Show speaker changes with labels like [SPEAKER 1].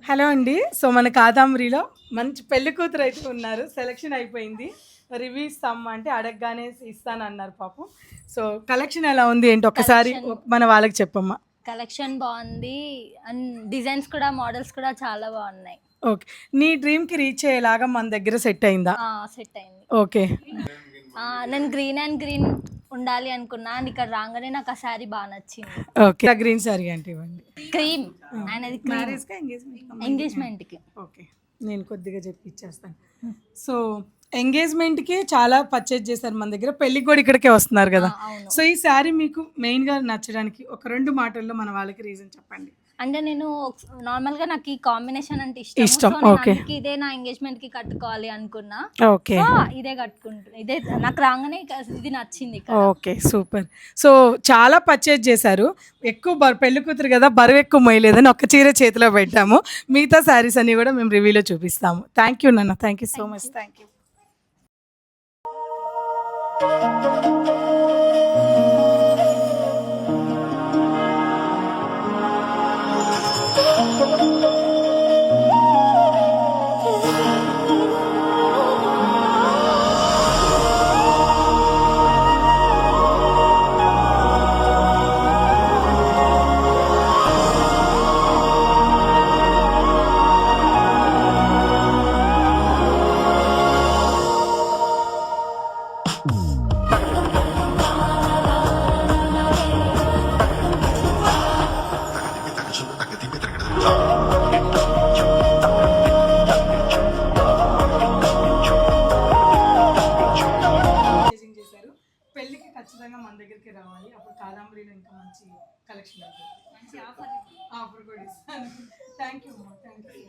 [SPEAKER 1] Hello అండి. So మన కాదంబరిలో మంచి పెళ్లి కూతురు అయితే ఉన్నారు. సెలక్షన్ అయిపోయింది. రివ్యూ ఇస్తాము అంటే అడగగానే ఇస్తానన్నారు పాపం. సో కలెక్షన్ ఎలా ఉంది ఏంటి ఒక్కసారి మన వాళ్ళకి చెప్పమ్మా.
[SPEAKER 2] కలెక్షన్ బాగుంది అండ్ డిజైన్స్ కూడా మోడల్స్ కూడా చాలా బాగున్నాయి.
[SPEAKER 1] ఓకే. నీ డ్రీమ్కి రీచ్ అయ్యేలాగా మన దగ్గర సెట్ అయిందా?
[SPEAKER 2] సెట్ అయింది.
[SPEAKER 1] ఓకే.
[SPEAKER 2] నేను గ్రీన్ అండ్ గ్రీన్ ఉండాలి అనుకున్నా అండ్ ఇక్కడ రాగానే నాకు ఆ శారీ బాగా నచ్చింది.
[SPEAKER 1] ఓకే. గ్రీన్ సారీ అంటే ఇవ్వండి.
[SPEAKER 2] క్రీమ్ అనేది ఎంగేజ్మెంట్కి.
[SPEAKER 1] ఓకే. నేను కొద్దిగా చెప్పి ఇచ్చేస్తాను. సో ఎంగేజ్మెంట్కి చాలా పర్చేజ్ చేశారు మన దగ్గర. పెళ్ళికి కూడా ఇక్కడికే వస్తున్నారు కదా. సో ఈ శారీ మీకు మెయిన్గా నచ్చడానికి ఒక 2 మాటల్లో మన వాళ్ళకి రీజన్ చెప్పండి.
[SPEAKER 2] అంటే నేను నార్మల్గా నాకు ఈ కాంబినేషన్ అంటే
[SPEAKER 1] ఇష్టం. ఓకే.
[SPEAKER 2] ఇదే నా ఎంగేజ్మెంట్ కి కట్టుకోవాలి అనుకున్నా.
[SPEAKER 1] ఓకే.
[SPEAKER 2] ఇదే కట్టుకుంటున్నా. ఇదే నాకు రాగానే ఇది నచ్చింది.
[SPEAKER 1] Okay, super. సో చాలా పర్చేజ్ చేశారు. ఎక్కువ పెళ్లి కూతురు కదా, బరువు ఎక్కువ మొయ్యలేదని ఒక్క చీర చేతిలో పెట్టాము. మిగతా శారీస్ అన్ని కూడా మేము రివ్యూలో చూపిస్తాము. థ్యాంక్ యూ నాన్న. Thank you so much. Thank you. పెళ్ళికి ఖచ్చితంగా మన దగ్గరికి రావాలి. అప్పుడు కాదంబరిలో ఇంకా మంచి కలెక్షన్ ఉంటుంది. మంచి ఆఫర్ కూడా ఇస్తాను. థ్యాంక్ యూ అమ్మా. Thank you.